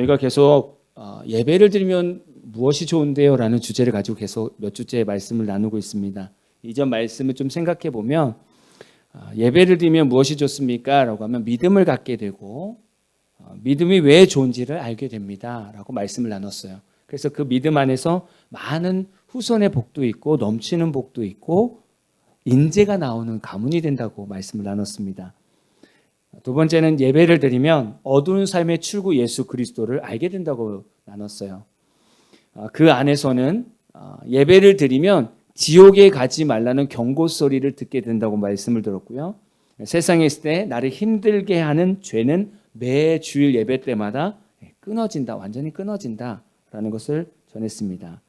저희가 계속 예배를 드리면 무엇이 좋은데요? 라는 주제를 가지고 계속 몇 주째 말씀을 나누고 있습니다. 이전 말씀을 좀 생각해 보면 예배를 드리면 무엇이 좋습니까? 라고 하면 믿음을 갖게 되고 믿음이 왜 좋은지를 알게 됩니다. 라고 말씀을 나눴어요. 그래서 그 믿음 안에서 많은 후손의 복도 있고 넘치는 복도 있고 인재가 나오는 가문이 된다고 말씀을 나눴습니다. 두 번째는 예배를 드리면 어두운 삶의 출구 예수 그리스도를 알게 된다고 나눴어요. 그 안에서는 예배를 드리면 지옥에 가지 말라는 경고 소리를 듣게 된다고 말씀을 들었고요. 세상에 있을 때 나를 힘들게 하는 죄는 매 주일 예배 때마다 끊어진다, 완전히 끊어진다라는 것을 전했습니다.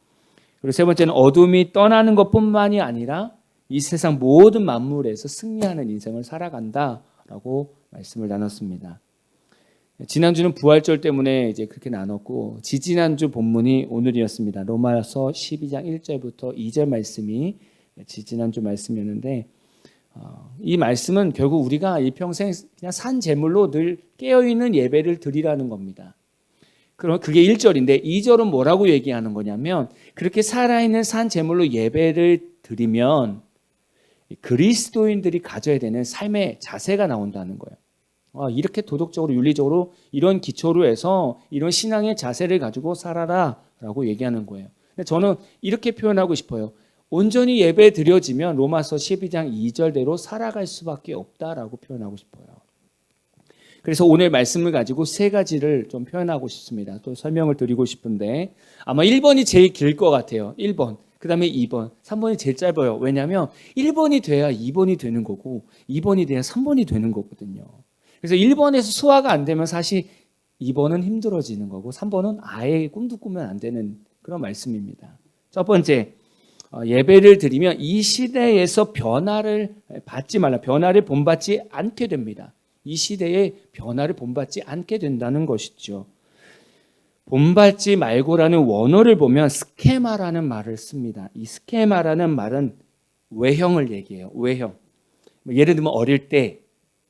그리고 세 번째는 어둠이 떠나는 것뿐만이 아니라 이 세상 모든 만물에서 승리하는 인생을 살아간다라고 말씀을 나눴습니다. 지난주는 부활절 때문에 이제 그렇게 나눴고 지지난주 본문이 오늘이었습니다. 로마서 12장 1절부터 2절 말씀이 지지난주 말씀이었는데 이 말씀은 결국 우리가 일평생 그냥 산 제물로 늘 깨어있는 예배를 드리라는 겁니다. 그럼 그게 1절인데 2절은 뭐라고 얘기하는 거냐면 그렇게 살아있는 산 제물로 예배를 드리면 그리스도인들이 가져야 되는 삶의 자세가 나온다는 거예요. 이렇게 도덕적으로 윤리적으로 이런 기초로 해서 이런 신앙의 자세를 가지고 살아라 라고 얘기하는 거예요. 근데 저는 이렇게 표현하고 싶어요. 온전히 예배 드려지면 로마서 12장 2절대로 살아갈 수밖에 없다라고 표현하고 싶어요. 그래서 오늘 말씀을 가지고 세 가지를 좀 표현하고 싶습니다. 또 설명을 드리고 싶은데 아마 1번이 제일 길 것 같아요. 1번. 그 다음에 2번, 3번이 제일 짧아요. 왜냐하면 1번이 돼야 2번이 되는 거고 2번이 돼야 3번이 되는 거거든요. 그래서 1번에서 소화가 안 되면 사실 2번은 힘들어지는 거고 3번은 아예 꿈도 꾸면 안 되는 그런 말씀입니다. 첫 번째, 예배를 드리면 이 시대에서 변화를 받지 말라, 변화를 본받지 않게 됩니다. 이 시대에 변화를 본받지 않게 된다는 것이죠. 본받지 말고라는 원어를 보면 스케마라는 말을 씁니다. 이 스케마라는 말은 외형을 얘기해요. 외형. 예를 들면 어릴 때,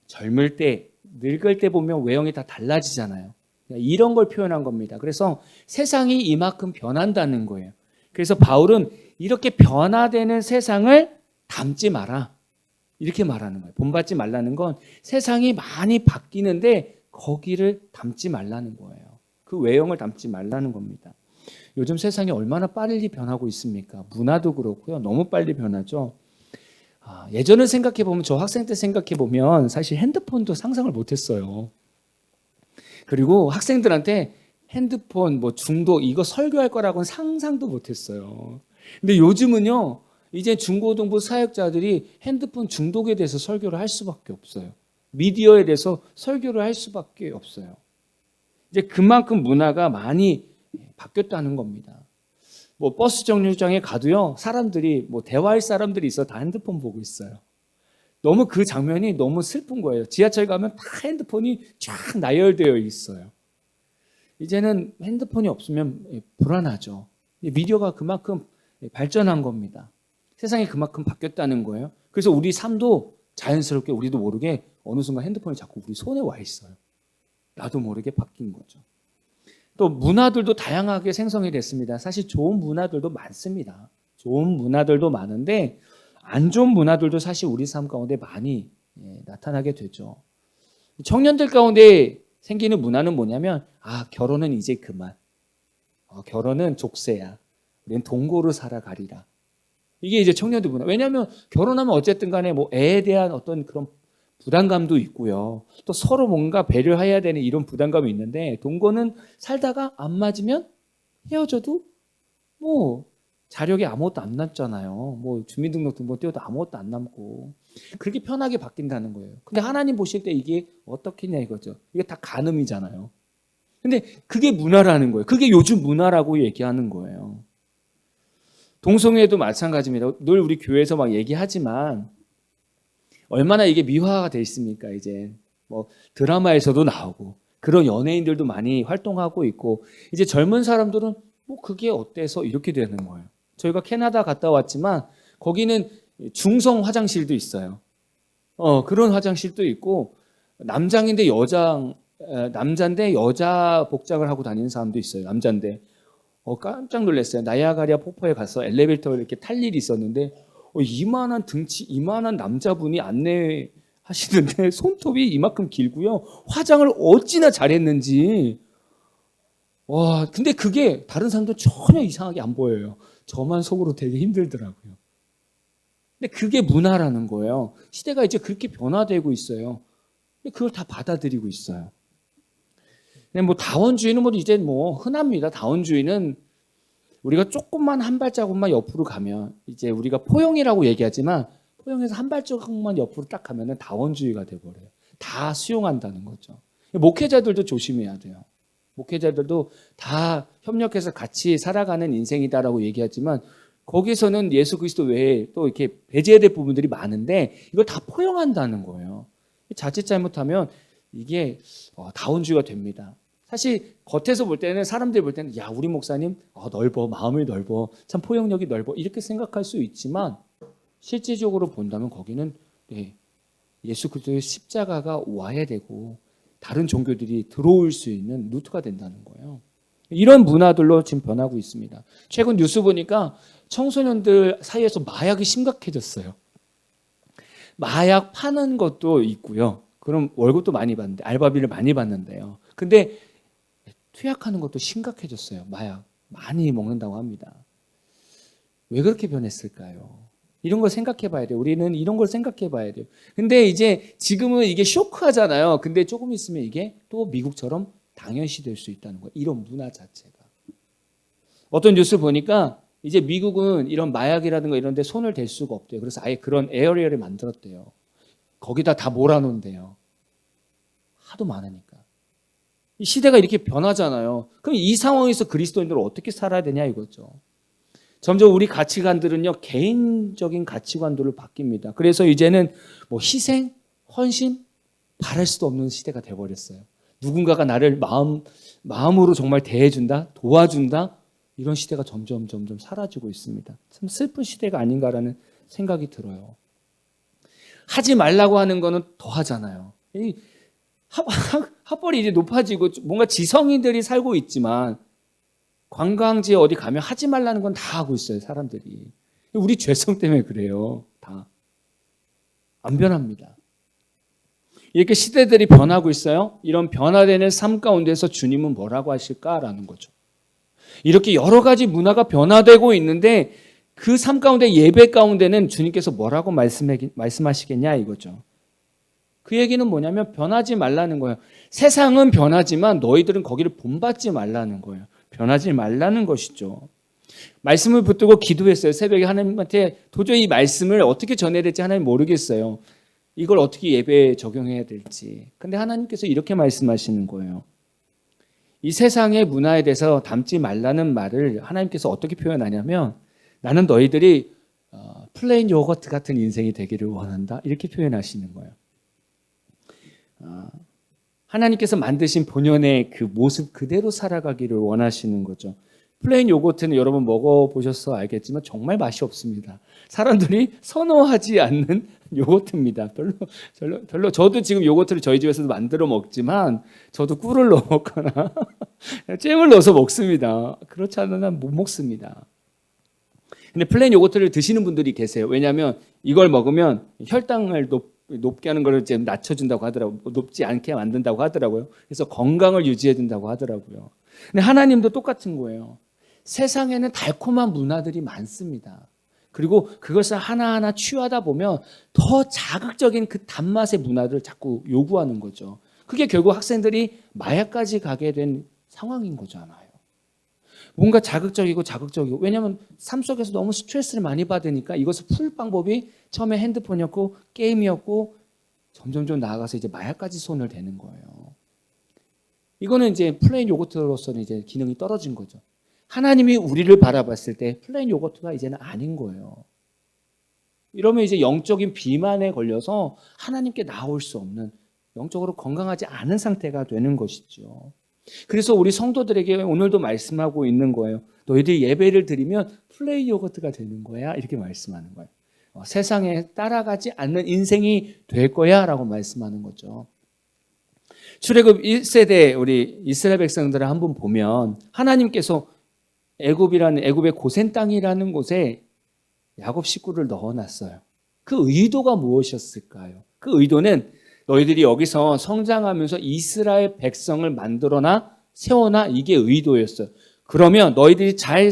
젊을 때, 늙을 때 보면 외형이 다 달라지잖아요. 이런 걸 표현한 겁니다. 그래서 세상이 이만큼 변한다는 거예요. 그래서 바울은 이렇게 변화되는 세상을 담지 마라. 이렇게 말하는 거예요. 본받지 말라는 건 세상이 많이 바뀌는데 거기를 담지 말라는 거예요. 그 외형을 담지 말라는 겁니다. 요즘 세상이 얼마나 빨리 변하고 있습니까? 문화도 그렇고요. 너무 빨리 변하죠. 예전을 생각해 보면 저 학생 때 생각해 보면 사실 핸드폰도 상상을 못했어요. 그리고 학생들한테 핸드폰 중독 이거 설교할 거라고는 상상도 못했어요. 근데 요즘은요. 이제 중고등부 사역자들이 핸드폰 중독에 대해서 설교를 할 수밖에 없어요. 미디어에 대해서 설교를 할 수밖에 없어요. 이제 그만큼 문화가 많이 바뀌었다는 겁니다. 버스 정류장에 가도요, 사람들이 대화할 사람들이 있어 다 핸드폰 보고 있어요. 너무 그 장면이 너무 슬픈 거예요. 지하철 가면 다 핸드폰이 쫙 나열되어 있어요. 이제는 핸드폰이 없으면 불안하죠. 미디어가 그만큼 발전한 겁니다. 세상이 그만큼 바뀌었다는 거예요. 그래서 우리 삶도 자연스럽게 우리도 모르게 어느 순간 핸드폰이 자꾸 우리 손에 와 있어요. 나도 모르게 바뀐 거죠. 또 문화들도 다양하게 생성이 됐습니다. 사실 좋은 문화들도 많습니다. 좋은 문화들도 많은데 안 좋은 문화들도 사실 우리 삶 가운데 많이 나타나게 되죠. 청년들 가운데 생기는 문화는 뭐냐면 결혼은 이제 그만. 결혼은 족쇄야. 우리는 동거로 살아가리라. 이게 이제 청년들 문화. 왜냐하면 결혼하면 어쨌든 간에 애에 대한 어떤 그런 부담감도 있고요. 또 서로 뭔가 배려해야 되는 이런 부담감이 있는데 동거는 살다가 안 맞으면 헤어져도 자력이 아무것도 안 남잖아요. 주민등록 등본 떼어도 아무것도 안 남고 그렇게 편하게 바뀐다는 거예요. 근데 하나님 보실 때 이게 어떻겠냐 이거죠. 이게 다 간음이잖아요. 근데 그게 문화라는 거예요. 그게 요즘 문화라고 얘기하는 거예요. 동성애도 마찬가지입니다. 늘 우리 교회에서 막 얘기하지만 얼마나 이게 미화가 돼 있습니까? 이제 드라마에서도 나오고 그런 연예인들도 많이 활동하고 있고 이제 젊은 사람들은 그게 어때서 이렇게 되는 거예요. 저희가 캐나다 갔다 왔지만 거기는 중성 화장실도 있어요. 그런 화장실도 있고 남장인데 여장 남자인데 여자 복장을 하고 다니는 사람도 있어요. 남자인데 깜짝 놀랐어요. 나이아가라 폭포에 가서 엘리베이터를 이렇게 탈 일이 있었는데 이만한 등치, 이만한 남자분이 안내하시는데 손톱이 이만큼 길고요. 화장을 어찌나 잘했는지. 와, 근데 그게 다른 사람도 전혀 이상하게 안 보여요. 저만 속으로 되게 힘들더라고요. 근데 그게 문화라는 거예요. 시대가 이제 그렇게 변화되고 있어요. 근데 그걸 다 받아들이고 있어요. 근데 뭐 다원주의는 뭐 이제 뭐 흔합니다. 다원주의는 우리가 조금만 한 발자국만 옆으로 가면 이제 우리가 포용이라고 얘기하지만 포용에서 한 발자국만 옆으로 딱 가면은 다원주의가 돼버려요. 다 수용한다는 거죠. 목회자들도 조심해야 돼요. 목회자들도 다 협력해서 같이 살아가는 인생이다라고 얘기하지만 거기서는 예수 그리스도 외에 또 이렇게 배제해야 될 부분들이 많은데 이걸 다 포용한다는 거예요. 자칫 잘못하면 이게 다원주의가 됩니다. 사실 겉에서 볼 때는 사람들이 볼 때는 야 우리 목사님 넓어 마음을 넓어 참 포용력이 넓어 이렇게 생각할 수 있지만 실질적으로 본다면 거기는 예수 그리스도의 십자가가 와야 되고 다른 종교들이 들어올 수 있는 루트가 된다는 거예요. 이런 문화들로 지금 변하고 있습니다. 최근 뉴스 보니까 청소년들 사이에서 마약이 심각해졌어요. 마약 파는 것도 있고요. 그럼 월급도 많이 받는데 알바비를 많이 받는데요. 근데 투약하는 것도 심각해졌어요. 마약 많이 먹는다고 합니다. 왜 그렇게 변했을까요? 이런 걸 생각해 봐야 돼요. 우리는 이런 걸 생각해 봐야 돼요. 근데 이제 지금은 이게 쇼크하잖아요. 근데 조금 있으면 이게 또 미국처럼 당연시 될 수 있다는 거예요. 이런 문화 자체가. 어떤 뉴스 보니까 이제 미국은 이런 마약이라든가 이런 데 손을 댈 수가 없대요. 그래서 아예 그런 에어리어를 만들었대요. 거기다 다 몰아놓은대요. 하도 많으니까. 이 시대가 이렇게 변하잖아요. 그럼 이 상황에서 그리스도인들은 어떻게 살아야 되냐 이거죠. 점점 우리 가치관들은요 개인적인 가치관들로 바뀝니다. 그래서 이제는 뭐 희생, 헌신 바랄 수도 없는 시대가 돼버렸어요. 누군가가 나를 마음으로 정말 대해준다, 도와준다 이런 시대가 점점 사라지고 있습니다. 참 슬픈 시대가 아닌가라는 생각이 들어요. 하지 말라고 하는 거는 더 하잖아요. 학벌이 이제 높아지고 뭔가 지성인들이 살고 있지만 관광지에 어디 가면 하지 말라는 건 다 하고 있어요, 사람들이. 우리 죄성 때문에 그래요. 다. 안 변합니다. 이렇게 시대들이 변하고 있어요. 이런 변화되는 삶 가운데서 주님은 뭐라고 하실까라는 거죠. 이렇게 여러 가지 문화가 변화되고 있는데 그 삶 가운데 예배 가운데는 주님께서 뭐라고 말씀하시겠냐 이거죠. 그 얘기는 뭐냐면 변하지 말라는 거예요. 세상은 변하지만 너희들은 거기를 본받지 말라는 거예요. 변하지 말라는 것이죠. 말씀을 붙들고 기도했어요. 새벽에 하나님한테 도저히 이 말씀을 어떻게 전해야 될지 하나님 모르겠어요. 이걸 어떻게 예배에 적용해야 될지. 근데 하나님께서 이렇게 말씀하시는 거예요. 이 세상의 문화에 대해서 담지 말라는 말을 하나님께서 어떻게 표현하냐면 나는 너희들이 플레인 요거트 같은 인생이 되기를 원한다. 이렇게 표현하시는 거예요. 하나님께서 만드신 본연의 그 모습 그대로 살아가기를 원하시는 거죠. 플레인 요거트는 여러분 먹어보셔서 알겠지만 정말 맛이 없습니다. 사람들이 선호하지 않는 요거트입니다. 별로. 저도 지금 요거트를 저희 집에서도 만들어 먹지만 저도 꿀을 넣어 먹거나 잼을 넣어서 먹습니다. 그렇지 않으면 난 못 먹습니다. 근데 플레인 요거트를 드시는 분들이 계세요. 왜냐하면 이걸 먹으면 혈당을 높게 하는 걸 이제 낮춰준다고 하더라고요. 높지 않게 만든다고 하더라고요. 그래서 건강을 유지해 준다고 하더라고요. 근데 하나님도 똑같은 거예요. 세상에는 달콤한 문화들이 많습니다. 그리고 그것을 하나하나 취하다 보면 더 자극적인 그 단맛의 문화를 자꾸 요구하는 거죠. 그게 결국 학생들이 마약까지 가게 된 상황인 거잖아요. 뭔가 자극적이고 왜냐하면 삶 속에서 너무 스트레스를 많이 받으니까 이것을 풀 방법이 처음에 핸드폰이었고 게임이었고 점점 나아가서 이제 마약까지 손을 대는 거예요. 이거는 이제 플레인 요거트로서는 이제 기능이 떨어진 거죠. 하나님이 우리를 바라봤을 때 플레인 요거트가 이제는 아닌 거예요. 이러면 이제 영적인 비만에 걸려서 하나님께 나올 수 없는 영적으로 건강하지 않은 상태가 되는 것이죠. 그래서 우리 성도들에게 오늘도 말씀하고 있는 거예요. 너희들이 예배를 드리면 플레인 요거트가 되는 거야. 이렇게 말씀하는 거예요. 세상에 따라가지 않는 인생이 될 거야 라고 말씀하는 거죠. 출애굽 1세대 우리 이스라엘 백성들을 한번 보면 하나님께서 애굽의 고센 땅이라는 곳에 야곱 식구를 넣어놨어요. 그 의도가 무엇이었을까요? 그 의도는 너희들이 여기서 성장하면서 이스라엘 백성을 만들어나 세워나, 이게 의도였어요. 그러면 너희들이 잘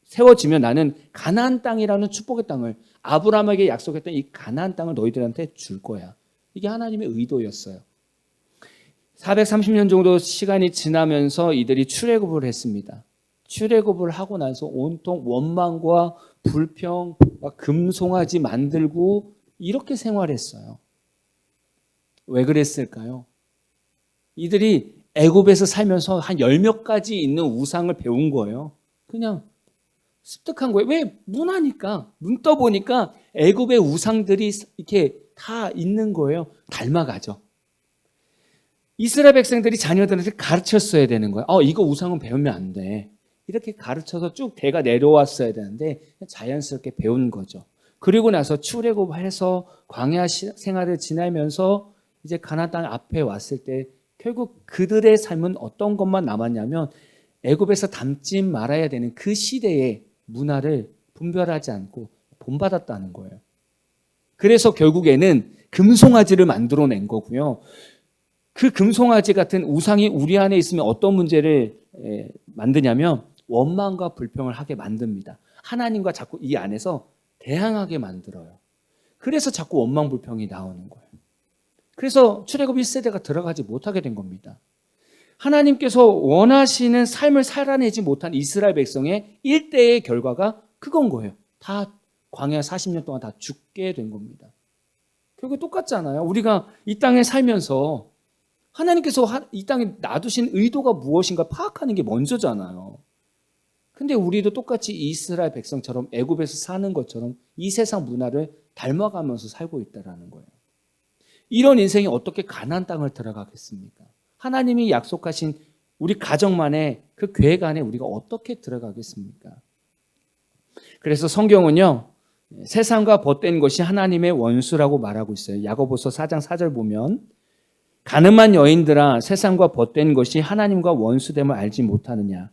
세워지면 나는 가나안 땅이라는 축복의 땅을, 아브라함에게 약속했던 이 가나안 땅을 너희들한테 줄 거야. 이게 하나님의 의도였어요. 430년 정도 시간이 지나면서 이들이 출애굽을 했습니다. 출애굽을 하고 나서 온통 원망과 불평, 금송아지 만들고 이렇게 생활했어요. 왜 그랬을까요? 이들이 애굽에서 살면서 한 10몇 가지 있는 우상을 배운 거예요. 그냥 습득한 거예요. 왜? 문화니까. 눈 떠보니까 애굽의 우상들이 이렇게 다 있는 거예요. 닮아가죠. 이스라엘 백성들이 자녀들한테 가르쳤어야 되는 거예요. 이거 우상은 배우면 안 돼. 이렇게 가르쳐서 쭉 대가 내려왔어야 되는데 자연스럽게 배운 거죠. 그리고 나서 출애굽해서 광야 생활을 지내면서 이제 가나안 땅 앞에 왔을 때 결국 그들의 삶은 어떤 것만 남았냐면 애굽에서 닮지 말아야 되는 그 시대의 문화를 분별하지 않고 본받았다는 거예요. 그래서 결국에는 금송아지를 만들어낸 거고요. 그 금송아지 같은 우상이 우리 안에 있으면 어떤 문제를 만드냐면 원망과 불평을 하게 만듭니다. 하나님과 자꾸 이 안에서 대항하게 만들어요. 그래서 자꾸 원망 불평이 나오는 거예요. 그래서 출애굽 1세대가 들어가지 못하게 된 겁니다. 하나님께서 원하시는 삶을 살아내지 못한 이스라엘 백성의 일대의 결과가 그건 거예요. 다 광야 40년 동안 다 죽게 된 겁니다. 결국 똑같잖아요. 우리가 이 땅에 살면서 하나님께서 이 땅에 놔두신 의도가 무엇인가 파악하는 게 먼저잖아요. 근데 우리도 똑같이 이스라엘 백성처럼 애굽에서 사는 것처럼 이 세상 문화를 닮아가면서 살고 있다는 거예요. 이런 인생이 어떻게 가나안 땅을 들어가겠습니까? 하나님이 약속하신 우리 가정만의 그 계획 안에 우리가 어떻게 들어가겠습니까? 그래서 성경은요, 세상과 벗된 것이 하나님의 원수라고 말하고 있어요. 야고보서 4장 4절 보면 가늠한 여인들아 세상과 벗된 것이 하나님과 원수됨을 알지 못하느냐.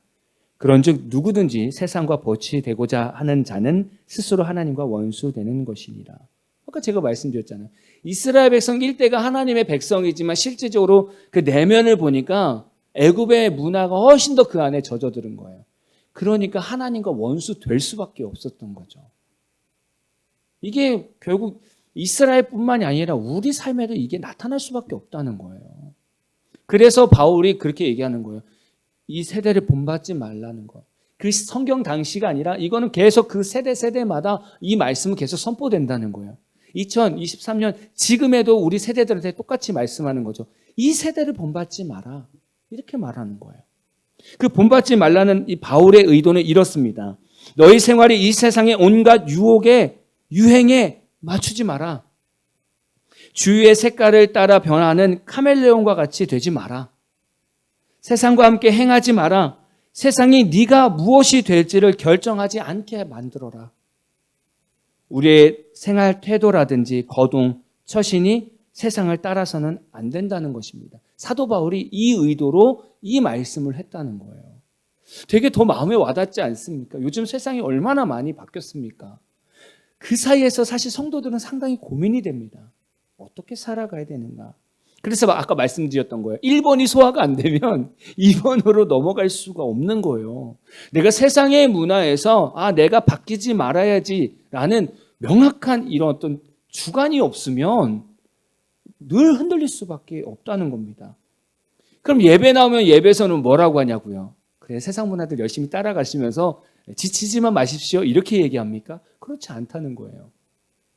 그런즉 누구든지 세상과 벗이 되고자 하는 자는 스스로 하나님과 원수되는 것이니라. 아까 제가 말씀드렸잖아요. 이스라엘 백성 일대가 하나님의 백성이지만 실질적으로 그 내면을 보니까 애굽의 문화가 훨씬 더 그 안에 젖어드는 거예요. 그러니까 하나님과 원수 될 수밖에 없었던 거죠. 이게 결국 이스라엘뿐만이 아니라 우리 삶에도 이게 나타날 수밖에 없다는 거예요. 그래서 바울이 그렇게 얘기하는 거예요. 이 세대를 본받지 말라는 거. 그 성경 당시가 아니라 이거는 계속 그 세대마다 이 말씀은 계속 선포된다는 거예요. 2023년 지금에도 우리 세대들한테 똑같이 말씀하는 거죠. 이 세대를 본받지 마라. 이렇게 말하는 거예요. 그 본받지 말라는 이 바울의 의도는 이렇습니다. 너희 생활이 이 세상의 온갖 유행에 맞추지 마라. 주위의 색깔을 따라 변하는 카멜레온과 같이 되지 마라. 세상과 함께 행하지 마라. 세상이 네가 무엇이 될지를 결정하지 않게 만들어라. 우리의 생활 태도라든지 거동, 처신이 세상을 따라서는 안 된다는 것입니다. 사도 바울이 이 의도로 이 말씀을 했다는 거예요. 되게 더 마음에 와닿지 않습니까? 요즘 세상이 얼마나 많이 바뀌었습니까? 그 사이에서 사실 성도들은 상당히 고민이 됩니다. 어떻게 살아가야 되는가? 그래서 아까 말씀드렸던 거예요. 1번이 소화가 안 되면 2번으로 넘어갈 수가 없는 거예요. 내가 세상의 문화에서 내가 바뀌지 말아야지라는 명확한 이런 어떤 주관이 없으면 늘 흔들릴 수밖에 없다는 겁니다. 그럼 예배 나오면 예배에서는 뭐라고 하냐고요? 그래, 세상 문화들 열심히 따라가시면서 지치지만 마십시오. 이렇게 얘기합니까? 그렇지 않다는 거예요.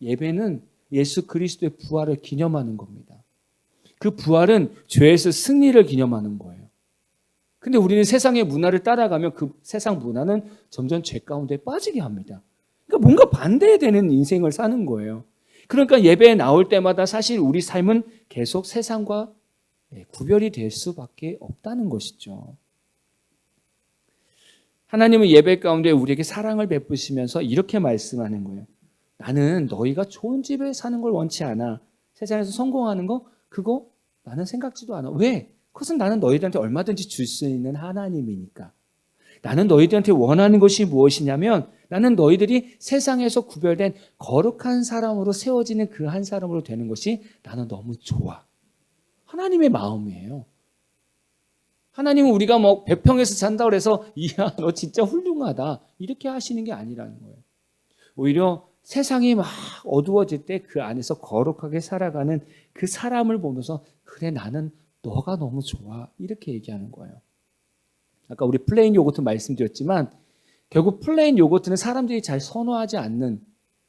예배는 예수 그리스도의 부활을 기념하는 겁니다. 그 부활은 죄에서 승리를 기념하는 거예요. 근데 우리는 세상의 문화를 따라가면 그 세상 문화는 점점 죄 가운데 빠지게 합니다. 그러니까 뭔가 반대되는 인생을 사는 거예요. 그러니까 예배에 나올 때마다 사실 우리 삶은 계속 세상과 구별이 될 수밖에 없다는 것이죠. 하나님은 예배 가운데 우리에게 사랑을 베푸시면서 이렇게 말씀하는 거예요. 나는 너희가 좋은 집에 사는 걸 원치 않아. 세상에서 성공하는 거 그거 나는 생각지도 않아. 왜? 그것은 나는 너희들한테 얼마든지 줄 수 있는 하나님이니까. 나는 너희들한테 원하는 것이 무엇이냐면 나는 너희들이 세상에서 구별된 거룩한 사람으로 세워지는 그 한 사람으로 되는 것이 나는 너무 좋아. 하나님의 마음이에요. 하나님은 우리가 뭐 100평에서 산다고 해서 이야 너 진짜 훌륭하다 이렇게 하시는 게 아니라는 거예요. 오히려 세상이 막 어두워질 때 그 안에서 거룩하게 살아가는 그 사람을 보면서 그래 나는 너가 너무 좋아 이렇게 얘기하는 거예요. 아까 우리 플레인 요거트 말씀드렸지만 결국 플레인 요거트는 사람들이 잘 선호하지 않는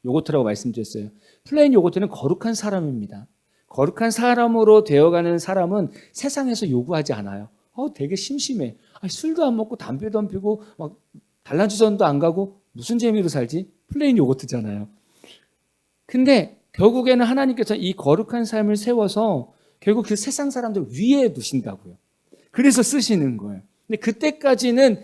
요거트라고 말씀드렸어요. 플레인 요거트는 거룩한 사람입니다. 거룩한 사람으로 되어가는 사람은 세상에서 요구하지 않아요. 되게 심심해. 술도 안 먹고 담배도 안 피고 막 단란주선도 안 가고 무슨 재미로 살지? 플레인 요거트잖아요. 근데 결국에는 하나님께서 이 거룩한 삶을 세워서 결국 그 세상 사람들 위에 두신다고요. 그래서 쓰시는 거예요. 근데 그때까지는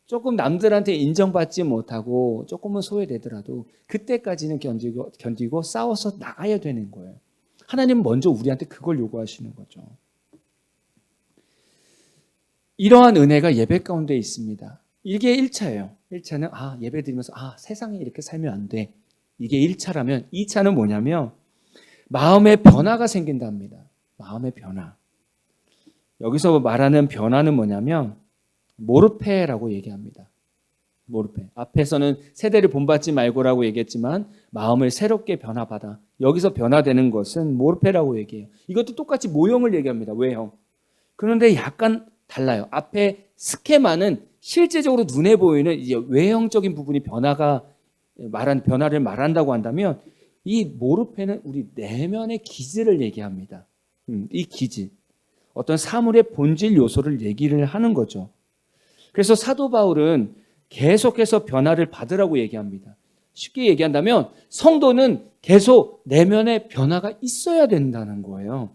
조금 남들한테 인정받지 못하고 조금은 소외되더라도 그때까지는 견디고 싸워서 나가야 되는 거예요. 하나님은 먼저 우리한테 그걸 요구하시는 거죠. 이러한 은혜가 예배 가운데 있습니다. 이게 1차예요. 1차는 예배 드리면서 세상에 이렇게 살면 안 돼. 이게 1차라면 2차는 뭐냐면 마음의 변화가 생긴답니다. 마음의 변화. 여기서 말하는 변화는 뭐냐면 모르페라고 얘기합니다. 모르페. 앞에서는 세대를 본받지 말고라고 얘기했지만 마음을 새롭게 변화받아. 여기서 변화되는 것은 모르페라고 얘기해요. 이것도 똑같이 모형을 얘기합니다. 외형. 그런데 약간 달라요. 앞에 스케마는 실제적으로 눈에 보이는 이제 외형적인 부분이 변화를 말한다고 한다면 이 모르페는 우리 내면의 기질을 얘기합니다. 이 기질. 어떤 사물의 본질 요소를 얘기를 하는 거죠. 그래서 사도 바울은 계속해서 변화를 받으라고 얘기합니다. 쉽게 얘기한다면 성도는 계속 내면의 변화가 있어야 된다는 거예요.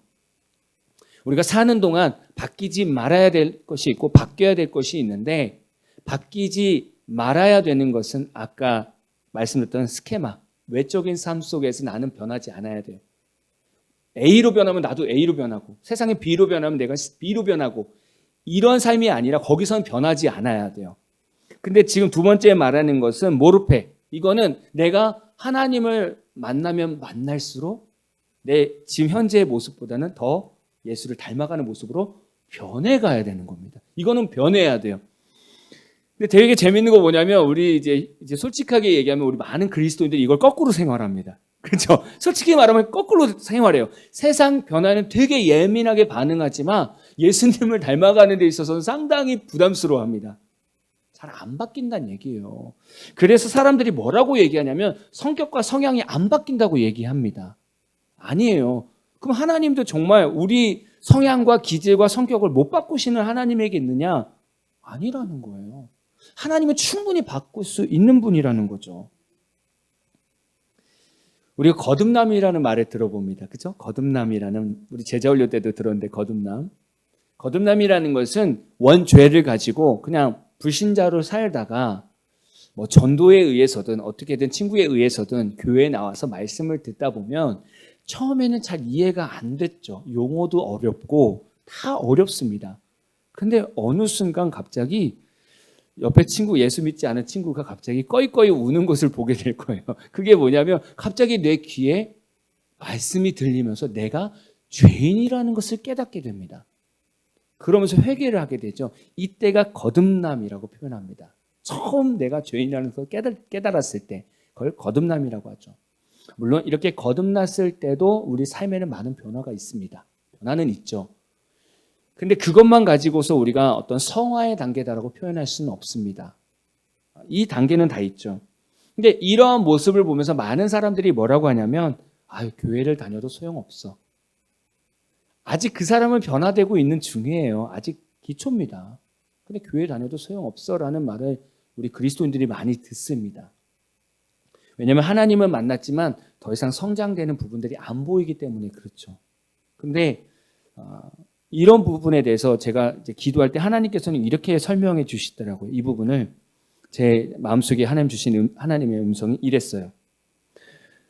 우리가 사는 동안 바뀌지 말아야 될 것이 있고 바뀌어야 될 것이 있는데 바뀌지 말아야 되는 것은 아까 말씀드렸던 스케마, 외적인 삶 속에서 나는 변하지 않아야 돼요. A로 변하면 나도 A로 변하고 세상에 B로 변하면 내가 B로 변하고 이런 삶이 아니라 거기서는 변하지 않아야 돼요. 근데 지금 두 번째 말하는 것은 모르페. 이거는 내가 하나님을 만나면 만날수록 내 지금 현재의 모습보다는 더 예수를 닮아가는 모습으로 변해가야 되는 겁니다. 이거는 변해야 돼요. 근데 되게 재밌는 거 뭐냐면 우리 이제 솔직하게 얘기하면 우리 많은 그리스도인들이 이걸 거꾸로 생활합니다. 그렇죠? 솔직히 말하면 거꾸로 생활해요. 세상 변화는 되게 예민하게 반응하지만 예수님을 닮아가는 데 있어서는 상당히 부담스러워합니다. 잘 안 바뀐다는 얘기예요. 그래서 사람들이 뭐라고 얘기하냐면 성격과 성향이 안 바뀐다고 얘기합니다. 아니에요. 그럼 하나님도 정말 우리 성향과 기질과 성격을 못 바꾸시는 하나님에게 있느냐? 아니라는 거예요. 하나님은 충분히 바꿀 수 있는 분이라는 거죠. 우리가 거듭남이라는 말을 들어봅니다. 그죠? 거듭남이라는, 우리 제자훈련 때도 들었는데 거듭남. 거듭남이라는 것은 원죄를 가지고 그냥 불신자로 살다가 뭐 전도에 의해서든 어떻게든 친구에 의해서든 교회에 나와서 말씀을 듣다 보면 처음에는 잘 이해가 안 됐죠. 용어도 어렵고 다 어렵습니다. 근데 어느 순간 갑자기 옆에 친구, 예수 믿지 않은 친구가 갑자기 꺼이꺼이 우는 것을 보게 될 거예요. 그게 뭐냐면 갑자기 내 귀에 말씀이 들리면서 내가 죄인이라는 것을 깨닫게 됩니다. 그러면서 회개를 하게 되죠. 이때가 거듭남이라고 표현합니다. 처음 내가 죄인이라는 것을 깨달았을 때 그걸 거듭남이라고 하죠. 물론 이렇게 거듭났을 때도 우리 삶에는 많은 변화가 있습니다. 변화는 있죠. 근데 그것만 가지고서 우리가 어떤 성화의 단계다라고 표현할 수는 없습니다. 이 단계는 다 있죠. 근데 이러한 모습을 보면서 많은 사람들이 뭐라고 하냐면 교회를 다녀도 소용없어. 아직 그 사람은 변화되고 있는 중이에요. 아직 기초입니다. 근데 교회 다녀도 소용없어라는 말을 우리 그리스도인들이 많이 듣습니다. 왜냐하면 하나님은 만났지만 더 이상 성장되는 부분들이 안 보이기 때문에 그렇죠. 근데 이런 부분에 대해서 제가 이제 기도할 때 하나님께서는 이렇게 설명해 주시더라고요. 이 부분을 제 마음속에 하나님 주신 하나님의 음성이 이랬어요.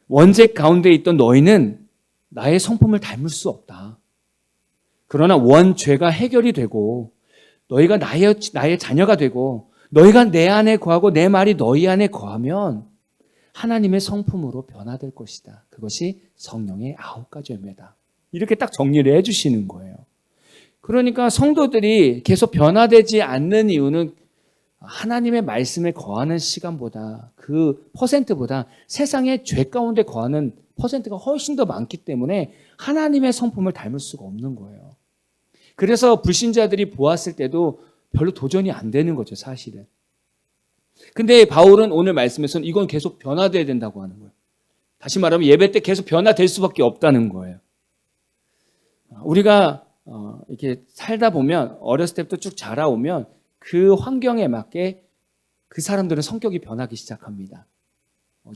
원죄 가운데 있던 너희는 나의 성품을 닮을 수 없다. 그러나 원죄가 해결이 되고 너희가 나의 자녀가 되고 너희가 내 안에 거하고 내 말이 너희 안에 거하면 하나님의 성품으로 변화될 것이다. 그것이 성령의 9가지 열매다. 이렇게 딱 정리를 해주시는 거예요. 그러니까 성도들이 계속 변화되지 않는 이유는 하나님의 말씀에 거하는 시간보다 그 퍼센트보다 세상의 죄 가운데 거하는 퍼센트가 훨씬 더 많기 때문에 하나님의 성품을 닮을 수가 없는 거예요. 그래서 불신자들이 보았을 때도 별로 도전이 안 되는 거죠, 사실은. 근데 바울은 오늘 말씀에서는 이건 계속 변화돼야 된다고 하는 거예요. 다시 말하면 예배 때 계속 변화될 수밖에 없다는 거예요. 우리가 이렇게 살다 보면 어렸을 때부터 쭉 자라오면 그 환경에 맞게 그 사람들은 성격이 변하기 시작합니다.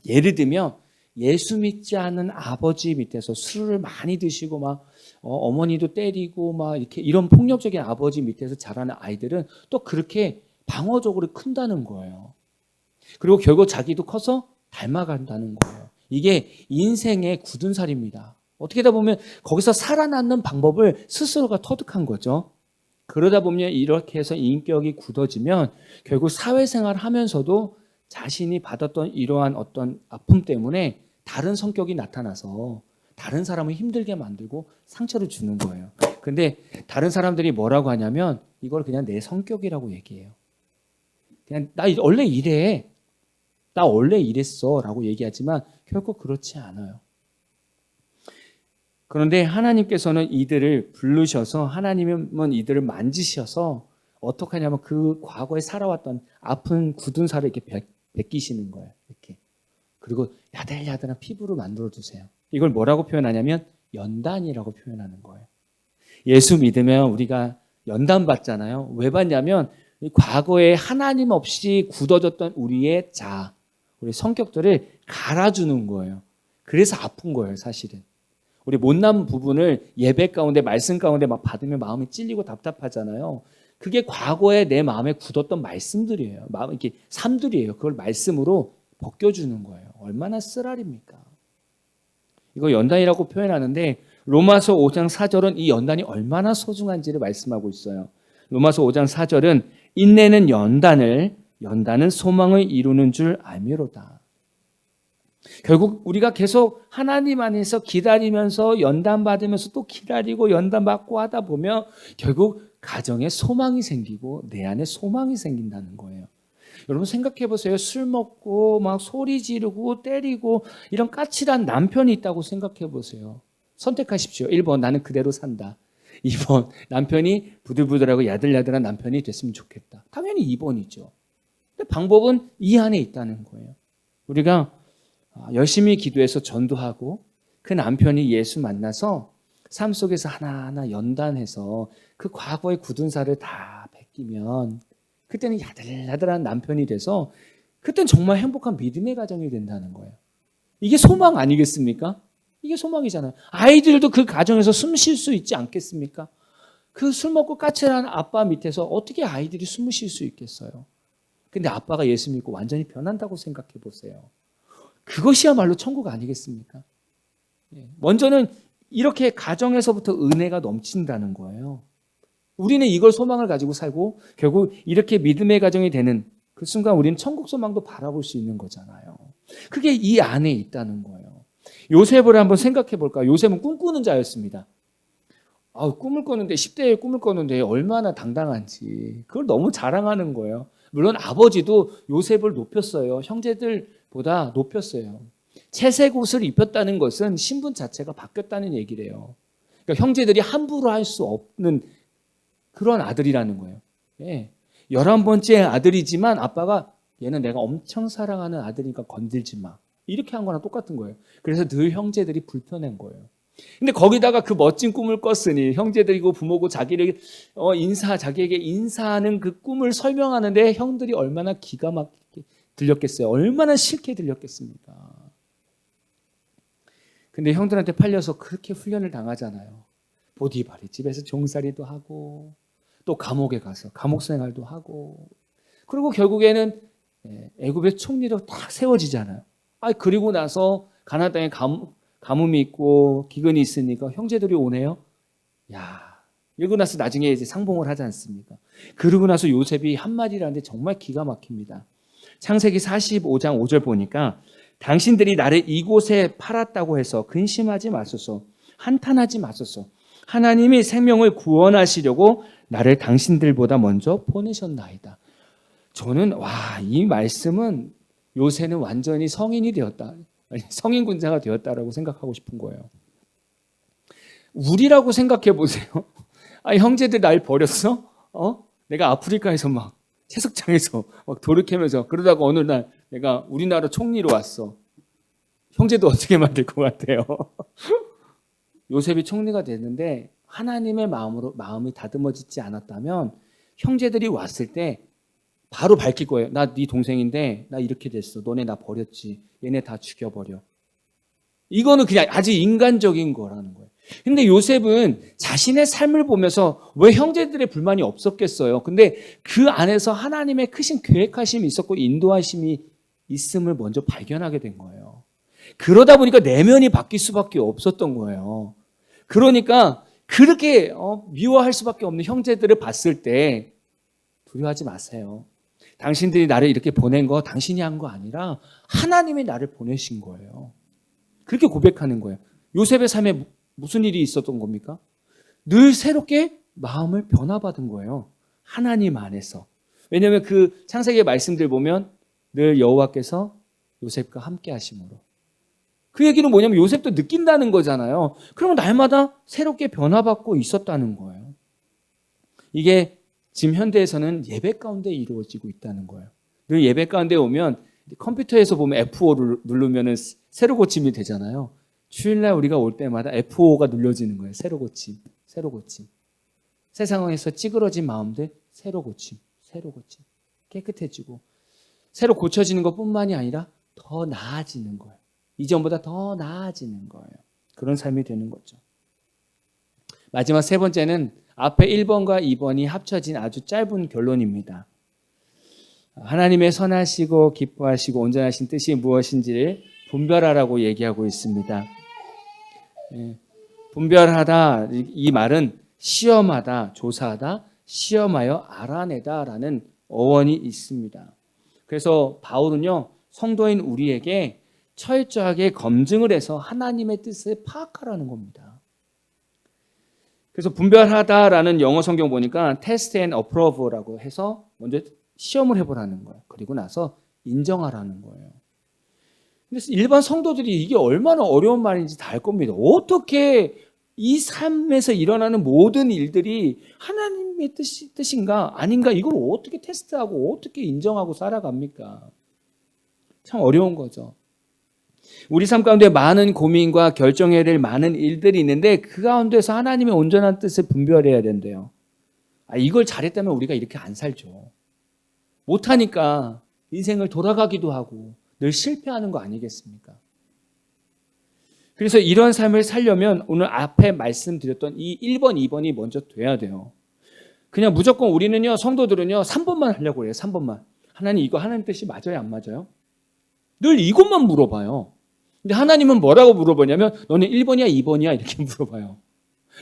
예를 들면 예수 믿지 않은 아버지 밑에서 술을 많이 드시고 막 어머니도 때리고 막 이렇게 이런 폭력적인 아버지 밑에서 자라는 아이들은 또 그렇게 방어적으로 큰다는 거예요. 그리고 결국 자기도 커서 닮아간다는 거예요. 이게 인생의 굳은 살입니다. 어떻게 하다 보면 거기서 살아남는 방법을 스스로가 터득한 거죠. 그러다 보면 이렇게 해서 인격이 굳어지면 결국 사회생활 하면서도 자신이 받았던 이러한 어떤 아픔 때문에 다른 성격이 나타나서 다른 사람을 힘들게 만들고 상처를 주는 거예요. 근데 다른 사람들이 뭐라고 하냐면 이걸 그냥 내 성격이라고 얘기해요. 그냥 나 원래 이래. 나 원래 이랬어 라고 얘기하지만 결코 그렇지 않아요. 그런데 하나님께서는 이들을 부르셔서 하나님은 이들을 만지셔서 어떻게 하냐면 그 과거에 살아왔던 아픈 굳은 살을 이렇게 벗기시는 거예요. 이렇게. 그리고 야들야들한 피부로 만들어주세요. 이걸 뭐라고 표현하냐면 연단이라고 표현하는 거예요. 예수 믿으면 우리가 연단 받잖아요. 왜 받냐면 과거에 하나님 없이 굳어졌던 우리의 우리 성격들을 갈아주는 거예요. 그래서 아픈 거예요, 사실은. 우리 못난 부분을 예배 가운데 말씀 가운데 막 받으면 마음이 찔리고 답답하잖아요. 그게 과거에 내 마음에 굳었던 말씀들이에요. 마음 이렇게 삶들이에요. 그걸 말씀으로 벗겨주는 거예요. 얼마나 쓰라립니까? 이거 연단이라고 표현하는데 로마서 5장 4절은 이 연단이 얼마나 소중한지를 말씀하고 있어요. 로마서 5장 4절은 인내는 연단은 소망을 이루는 줄 알미로다. 결국 우리가 계속 하나님 안에서 기다리면서 연단받으면서 또 기다리고 연단받고 하다 보면 결국 가정에 소망이 생기고 내 안에 소망이 생긴다는 거예요. 여러분 생각해 보세요. 술 먹고 막 소리 지르고 때리고 이런 까칠한 남편이 있다고 생각해 보세요. 선택하십시오. 1번 나는 그대로 산다. 2번 남편이 부들부들하고 야들야들한 남편이 됐으면 좋겠다. 당연히 2번이죠. 근데 방법은 이 안에 있다는 거예요. 우리가 열심히 기도해서 전도하고 그 남편이 예수 만나서 삶 속에서 하나하나 연단해서 그 과거의 굳은 살을 다 벗기면 그때는 야들야들한 남편이 돼서 그때는 정말 행복한 믿음의 가정이 된다는 거예요. 이게 소망 아니겠습니까? 이게 소망이잖아요. 아이들도 그 가정에서 숨 쉴 수 있지 않겠습니까? 그 술 먹고 까칠한 아빠 밑에서 어떻게 아이들이 숨을 쉴 수 있겠어요? 근데 아빠가 예수 믿고 완전히 변한다고 생각해 보세요. 그것이야말로 천국 아니겠습니까? 먼저는 이렇게 가정에서부터 은혜가 넘친다는 거예요. 우리는 이걸 소망을 가지고 살고 결국 이렇게 믿음의 가정이 되는 그 순간 우리는 천국 소망도 바라볼 수 있는 거잖아요. 그게 이 안에 있다는 거예요. 요셉을 한번 생각해 볼까요? 요셉은 꿈꾸는 자였습니다. 꿈을 꿨는데 10대에 꿈을 꿨는데 얼마나 당당한지 그걸 너무 자랑하는 거예요. 물론 아버지도 요셉을 높였어요. 형제들보다 높였어요. 채색 옷을 입혔다는 것은 신분 자체가 바뀌었다는 얘기래요. 그러니까 형제들이 함부로 할 수 없는 그런 아들이라는 거예요. 11번째 아들이지만 아빠가 얘는 내가 엄청 사랑하는 아들이니까 건들지 마. 이렇게 한 거랑 똑같은 거예요. 그래서 늘 형제들이 불편한 거예요. 근데 거기다가 그 멋진 꿈을 꿨으니 형제들이고 부모고 자기에게 인사하는 그 꿈을 설명하는데 형들이 얼마나 기가 막히게 들렸겠어요. 얼마나 싫게 들렸겠습니까? 근데 형들한테 팔려서 그렇게 훈련을 당하잖아요. 보디발의 집에서 종살이도 하고 또 감옥에 가서 감옥 생활도 하고 그리고 결국에는 애굽의 총리로 딱 세워지잖아요. 그리고 나서 가나안 땅에 가뭄이 있고 기근이 있으니까 형제들이 오네요. 야, 이러고 나서 나중에 이제 상봉을 하지 않습니까? 그러고 나서 요셉이 한마디를 하는데 정말 기가 막힙니다. 창세기 45장 5절 보니까 당신들이 나를 이곳에 팔았다고 해서 근심하지 마소서. 한탄하지 마소서. 하나님이 생명을 구원하시려고 나를 당신들보다 먼저 보내셨나이다. 저는 이 말씀은 요새는 완전히 성인이 되었다. 성인 군자가 되었다라고 생각하고 싶은 거예요. 우리라고 생각해 보세요. 형제들 날 버렸어? 내가 아프리카에서 막 채석장에서 막 돌을 캐면서 그러다가 어느 날 내가 우리나라 총리로 왔어. 형제도 어떻게 만들 것 같아요? 요셉이 총리가 됐는데 하나님의 마음이 다듬어지지 않았다면 형제들이 왔을 때 바로 밝힐 거예요. 나 네 동생인데 나 이렇게 됐어. 너네 나 버렸지. 얘네 다 죽여버려. 이거는 그냥 아주 인간적인 거라는 거예요. 근데 요셉은 자신의 삶을 보면서 왜 형제들의 불만이 없었겠어요? 근데 그 안에서 하나님의 크신 계획하심이 있었고 인도하심이 있음을 먼저 발견하게 된 거예요. 그러다 보니까 내면이 바뀔 수밖에 없었던 거예요. 그러니까 그렇게 미워할 수밖에 없는 형제들을 봤을 때 두려워하지 마세요. 당신들이 나를 이렇게 보낸 거 당신이 한 거 아니라 하나님이 나를 보내신 거예요. 그렇게 고백하는 거예요. 요셉의 삶에 무슨 일이 있었던 겁니까? 늘 새롭게 마음을 변화받은 거예요. 하나님 안에서. 왜냐하면 그 창세기의 말씀들 보면 늘 여호와께서 요셉과 함께 하심으로. 그 얘기는 뭐냐면 요셉도 느낀다는 거잖아요. 그러면 날마다 새롭게 변화받고 있었다는 거예요. 이게 지금 현대에서는 예배 가운데 이루어지고 있다는 거예요. 늘 예배 가운데 오면 컴퓨터에서 보면 F5를 누르면 새로 고침이 되잖아요. 주일날 우리가 올 때마다 F5가 눌러지는 거예요. 새로 고침, 새로 고침. 세상에서 찌그러진 마음들 새로 고침, 새로 고침. 깨끗해지고 새로 고쳐지는 것뿐만이 아니라 더 나아지는 거예요. 이전보다 더 나아지는 거예요. 그런 삶이 되는 거죠. 마지막 세 번째는 앞에 1번과 2번이 합쳐진 아주 짧은 결론입니다. 하나님의 선하시고 기뻐하시고 온전하신 뜻이 무엇인지를 분별하라고 얘기하고 있습니다. 분별하다, 이 말은 시험하다, 조사하다, 시험하여 알아내다라는 어원이 있습니다. 그래서 바울은요, 성도인 우리에게 철저하게 검증을 해서 하나님의 뜻을 파악하라는 겁니다. 그래서 분별하다라는 영어 성경 보니까 test and approve라고 해서 먼저 시험을 해보라는 거예요. 그리고 나서 인정하라는 거예요. 근데 일반 성도들이 이게 얼마나 어려운 말인지 다 알 겁니다. 어떻게 이 삶에서 일어나는 모든 일들이 하나님의 뜻인가 아닌가 이걸 어떻게 테스트하고 어떻게 인정하고 살아갑니까? 참 어려운 거죠. 우리 삶 가운데 많은 고민과 결정해야 될 많은 일들이 있는데 그 가운데서 하나님의 온전한 뜻을 분별해야 된대요. 이걸 잘했다면 우리가 이렇게 안 살죠. 못하니까 인생을 돌아가기도 하고 늘 실패하는 거 아니겠습니까? 그래서 이런 삶을 살려면 오늘 앞에 말씀드렸던 이 1번, 2번이 먼저 돼야 돼요. 그냥 무조건 우리는요, 성도들은요, 3번만 하려고 해요. 3번만. 하나님 이거 하나님 뜻이 맞아요? 안 맞아요? 늘 이것만 물어봐요. 근데 하나님은 뭐라고 물어보냐면 너는 1번이야 2번이야 이렇게 물어봐요.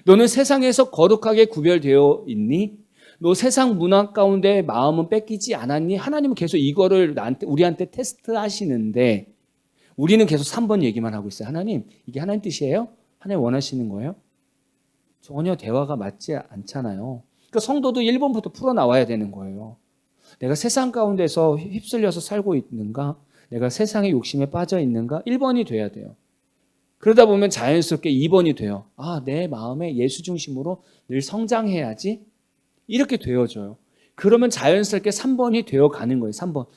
너는 세상에서 거룩하게 구별되어 있니? 너 세상 문화 가운데 마음은 뺏기지 않았니? 하나님은 계속 이거를 우리한테 테스트하시는데 우리는 계속 3번 얘기만 하고 있어요. 하나님 이게 하나님 뜻이에요? 하나님 원하시는 거예요? 전혀 대화가 맞지 않잖아요. 그러니까 성도도 1번부터 풀어나와야 되는 거예요. 내가 세상 가운데서 휩쓸려서 살고 있는가? 내가 세상의 욕심에 빠져 있는가? 1번이 돼야 돼요. 그러다 보면 자연스럽게 2번이 돼요. 내 마음에 예수 중심으로 늘 성장해야지. 이렇게 되어져요. 그러면 자연스럽게 3번이 되어가는 거예요. 3번.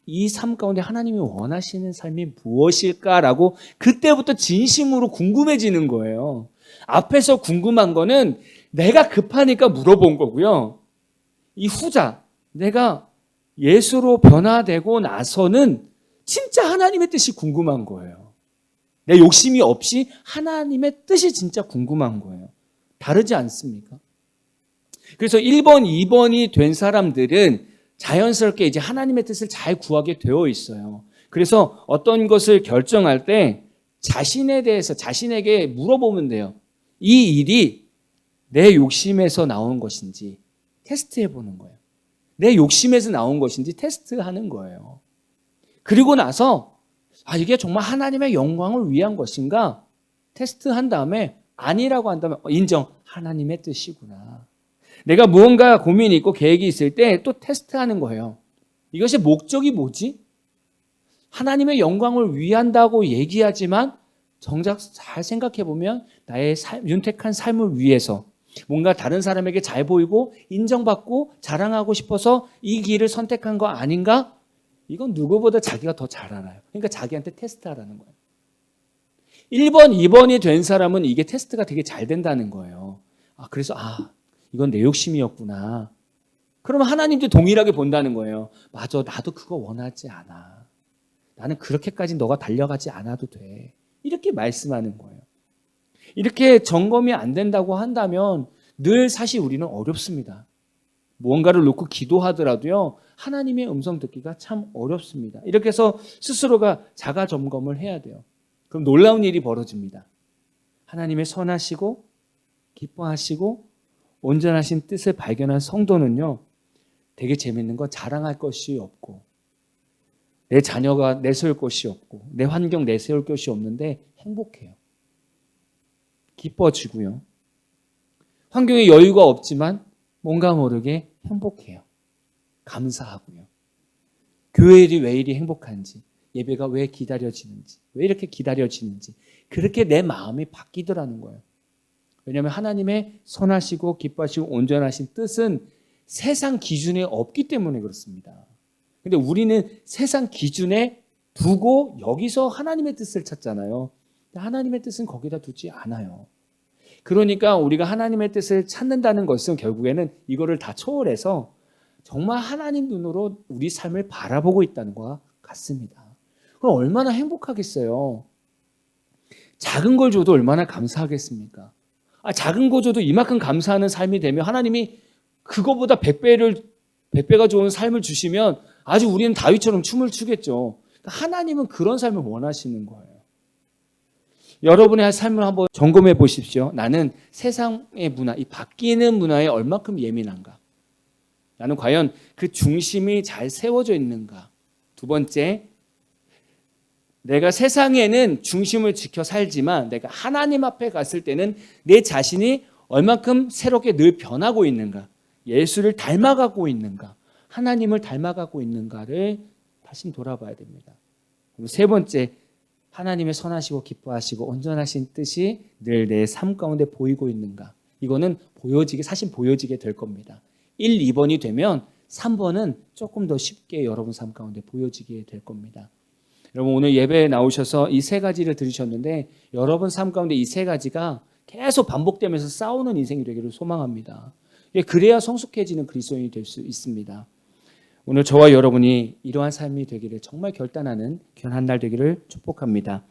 이 삶 가운데 하나님이 원하시는 삶이 무엇일까라고 그때부터 진심으로 궁금해지는 거예요. 앞에서 궁금한 거는 내가 급하니까 물어본 거고요. 이 후자, 내가 예수로 변화되고 나서는 진짜 하나님의 뜻이 궁금한 거예요. 내 욕심이 없이 하나님의 뜻이 진짜 궁금한 거예요. 다르지 않습니까? 그래서 1번, 2번이 된 사람들은 자연스럽게 이제 하나님의 뜻을 잘 구하게 되어 있어요. 그래서 어떤 것을 결정할 때 자신에 대해서 자신에게 물어보면 돼요. 이 일이 내 욕심에서 나온 것인지 테스트해 보는 거예요. 내 욕심에서 나온 것인지 테스트하는 거예요. 그리고 나서 이게 정말 하나님의 영광을 위한 것인가 테스트한 다음에 아니라고 한다면 인정, 하나님의 뜻이구나. 내가 무언가 고민이 있고 계획이 있을 때 또 테스트하는 거예요. 이것의 목적이 뭐지? 하나님의 영광을 위한다고 얘기하지만 정작 잘 생각해 보면 나의 윤택한 삶을 위해서 뭔가 다른 사람에게 잘 보이고 인정받고 자랑하고 싶어서 이 길을 선택한 거 아닌가? 이건 누구보다 자기가 더 잘 알아요. 그러니까 자기한테 테스트하라는 거예요. 1번, 2번이 된 사람은 이게 테스트가 되게 잘 된다는 거예요. 그래서 이건 내 욕심이었구나. 그러면 하나님도 동일하게 본다는 거예요. 맞아, 나도 그거 원하지 않아. 나는 그렇게까지 너가 달려가지 않아도 돼. 이렇게 말씀하는 거예요. 이렇게 점검이 안 된다고 한다면 늘 사실 우리는 어렵습니다. 무언가를 놓고 기도하더라도요, 하나님의 음성 듣기가 참 어렵습니다. 이렇게 해서 스스로가 자가 점검을 해야 돼요. 그럼 놀라운 일이 벌어집니다. 하나님의 선하시고 기뻐하시고 온전하신 뜻을 발견한 성도는요, 되게 재밌는 건 자랑할 것이 없고 내 자녀가 내세울 것이 없고 내 환경 내세울 것이 없는데 행복해요. 기뻐지고요. 환경에 여유가 없지만 뭔가 모르게 행복해요. 감사하고요. 교회 일이 왜 이리 행복한지, 예배가 왜 기다려지는지, 왜 이렇게 기다려지는지 그렇게 내 마음이 바뀌더라는 거예요. 왜냐하면 하나님의 선하시고 기뻐하시고 온전하신 뜻은 세상 기준에 없기 때문에 그렇습니다. 근데 우리는 세상 기준에 두고 여기서 하나님의 뜻을 찾잖아요. 하나님의 뜻은 거기다 두지 않아요. 그러니까 우리가 하나님의 뜻을 찾는다는 것은 결국에는 이거를 다 초월해서 정말 하나님 눈으로 우리 삶을 바라보고 있다는 것과 같습니다. 그럼 얼마나 행복하겠어요. 작은 걸 줘도 얼마나 감사하겠습니까? 작은 거 줘도 이만큼 감사하는 삶이 되면 하나님이 그거보다 100배가 좋은 삶을 주시면 아주 우리는 다윗처럼 춤을 추겠죠. 하나님은 그런 삶을 원하시는 거예요. 여러분의 삶을 한번 점검해 보십시오. 나는 세상의 문화, 이 바뀌는 문화에 얼마큼 예민한가? 나는 과연 그 중심이 잘 세워져 있는가? 두 번째, 내가 세상에는 중심을 지켜 살지만 내가 하나님 앞에 갔을 때는 내 자신이 얼마큼 새롭게 늘 변하고 있는가? 예수를 닮아가고 있는가? 하나님을 닮아가고 있는가를 다시 돌아봐야 됩니다. 그리고 세 번째, 하나님의 선하시고 기뻐하시고 온전하신 뜻이 늘 내 삶 가운데 보이고 있는가? 이거는 사실 보여지게 될 겁니다. 1, 2번이 되면 3번은 조금 더 쉽게 여러분 삶 가운데 보여지게 될 겁니다. 여러분 오늘 예배에 나오셔서 이 세 가지를 들으셨는데 여러분 삶 가운데 이 세 가지가 계속 반복되면서 싸우는 인생이 되기를 소망합니다. 그래야 성숙해지는 그리스도인이 될 수 있습니다. 오늘 저와 여러분이 이러한 삶이 되기를 정말 결단하는 귀한 한 날 되기를 축복합니다.